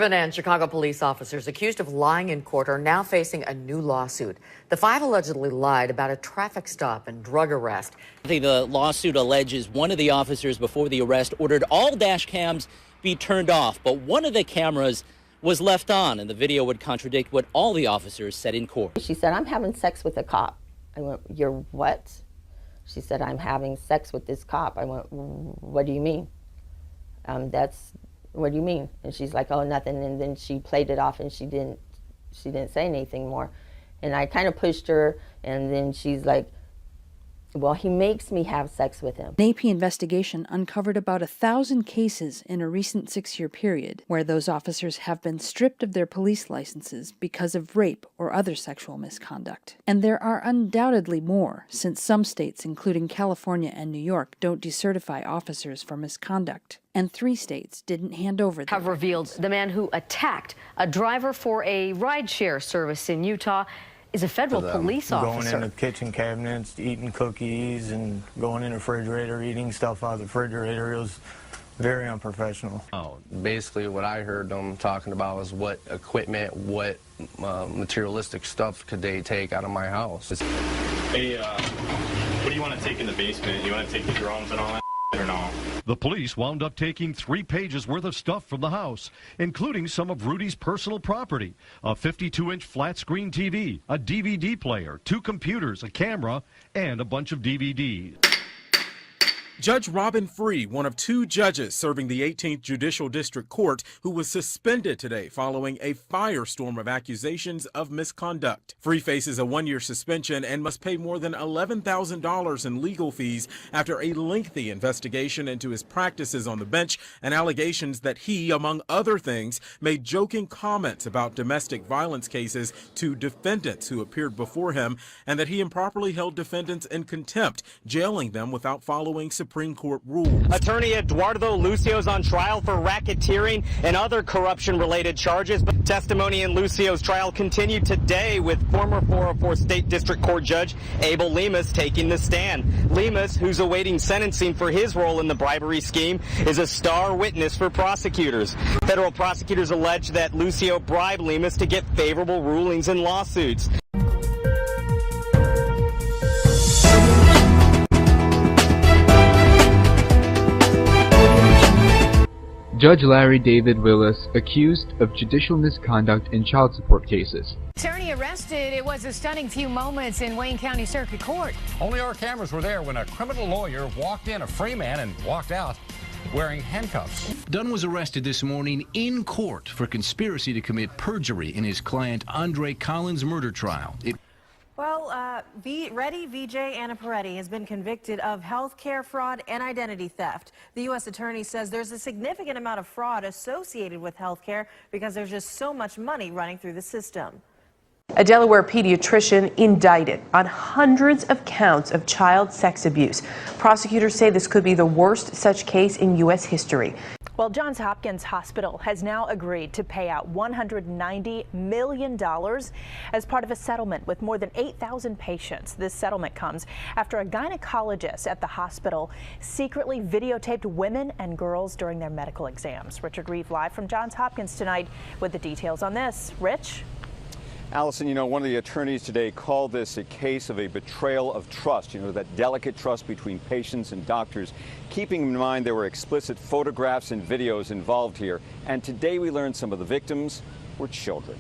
Suburban and Chicago police officers accused of lying in court are now facing a new lawsuit. The five allegedly lied about a traffic stop and drug arrest. The lawsuit alleges one of the officers before the arrest ordered all dash cams be turned off, but one of the cameras was left on, and the video would contradict what all the officers said in court. She said, "I'm having sex with a cop." I went, "You're what?" She said, "I'm having sex with this cop." I went, "What do you mean?" What do you mean? And she's like, "Oh, nothing." And then she played it off, and she didn't say anything more. And I kind of pushed her, and then she's like, "Well, he makes me have sex with him." An AP investigation uncovered about 1,000 cases in a recent 6-year period where those officers have been stripped of their police licenses because of rape or other sexual misconduct. And there are undoubtedly more, since some states, including California and New York, don't decertify officers for misconduct. And 3 states didn't hand over have revealed the man who attacked a driver for a rideshare service in Utah is a federal police officer. Going into kitchen cabinets, eating cookies, and going in the refrigerator, eating stuff out of the refrigerator. It was very unprofessional. Basically, what I heard them talking about was what equipment, what materialistic stuff could they take out of my house. Hey, what do you want to take in the basement? You want to take the drums and all that or no? The police wound up taking 3 pages worth of stuff from the house, including some of Rudy's personal property, a 52-inch flat-screen TV, a DVD player, 2 computers, a camera, and a bunch of DVDs. Judge Robin Free, one of 2 judges serving the 18th Judicial District Court, who was suspended today following a firestorm of accusations of misconduct. Free faces a 1-year suspension and must pay more than $11,000 in legal fees after a lengthy investigation into his practices on the bench and allegations that he, among other things, made joking comments about domestic violence cases to defendants who appeared before him, and that he improperly held defendants in contempt, jailing them without following Supreme Court rules. Attorney Eduardo Lucio's on trial for racketeering and other corruption-related charges. But testimony in Lucio's trial continued today with former 404 State District Court Judge Abel Lemus taking the stand. Lemus, who's awaiting sentencing for his role in the bribery scheme, is a star witness for prosecutors. Federal prosecutors allege that Lucio bribed Lemus to get favorable rulings in lawsuits. Judge Larry David Willis accused of judicial misconduct in child support cases. Attorney arrested. It was a stunning few moments in Wayne County Circuit Court. Only our cameras were there when a criminal lawyer walked in, a free man, and walked out wearing handcuffs. Dunn was arrested this morning in court for conspiracy to commit perjury in his client Andre Collins' murder trial. Reddy VJ Anna Peretti has been convicted of health care fraud and identity theft. The U.S. attorney says there's a significant amount of fraud associated with health care because there's just so much money running through the system. A Delaware pediatrician indicted on hundreds of counts of child sex abuse. Prosecutors say this could be the worst such case in U.S. history. Well, Johns Hopkins Hospital has now agreed to pay out $190 million as part of a settlement with more than 8,000 patients. This settlement comes after a gynecologist at the hospital secretly videotaped women and girls during their medical exams. Richard Reeve live from Johns Hopkins tonight with the details on this. Rich? Allison, one of the attorneys today called this a case of a betrayal of trust, that delicate trust between patients and doctors, keeping in mind there were explicit photographs and videos involved here. And today we learned some of the victims were children.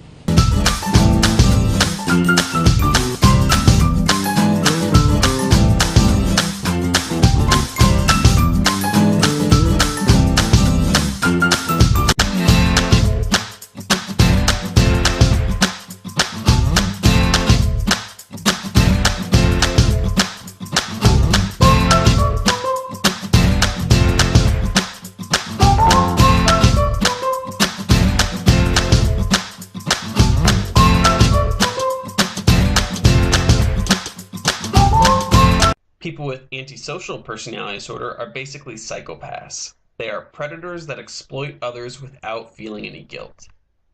People with antisocial personality disorder are basically psychopaths. They are predators that exploit others without feeling any guilt.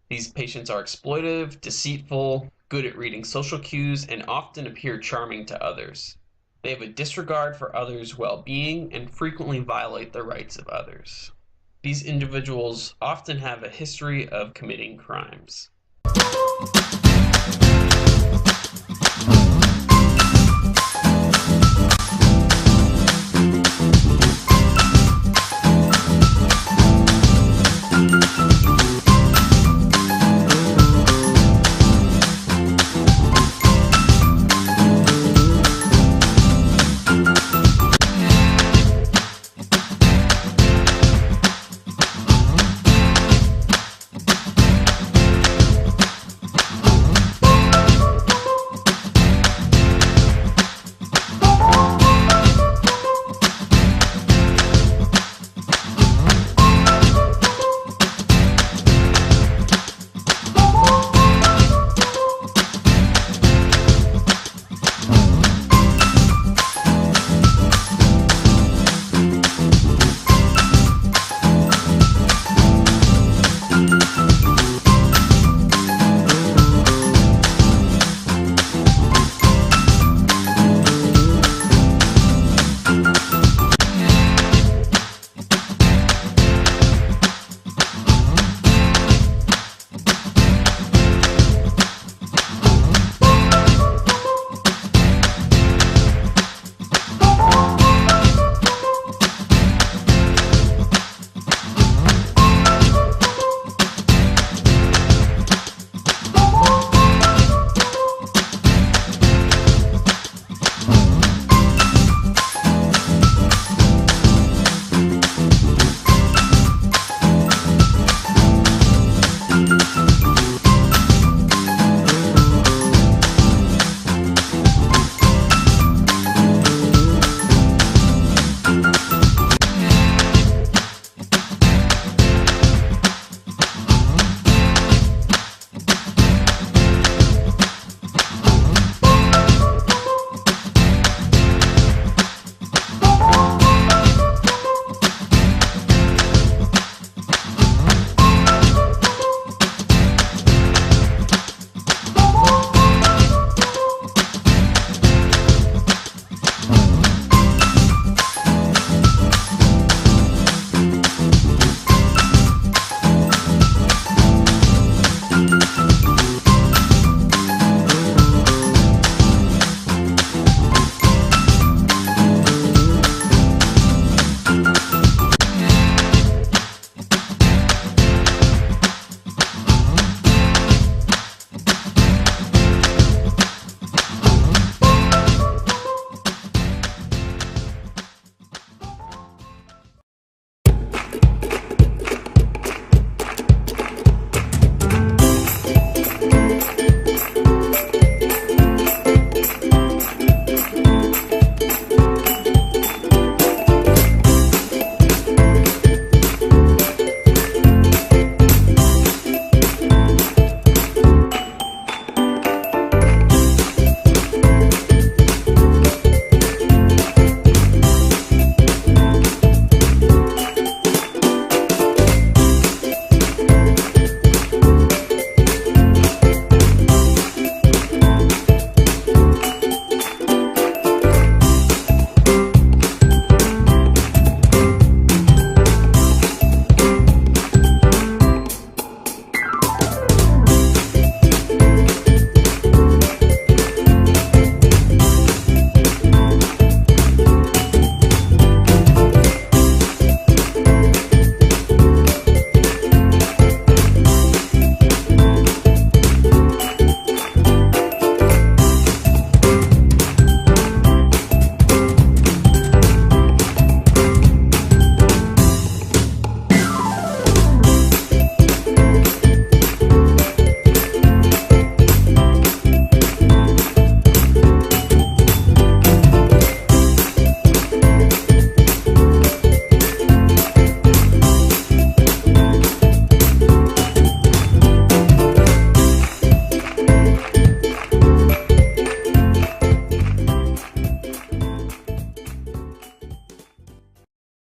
These patients are exploitive, deceitful, good at reading social cues, and often appear charming to others. They have a disregard for others' well-being and frequently violate the rights of others. These individuals often have a history of committing crimes.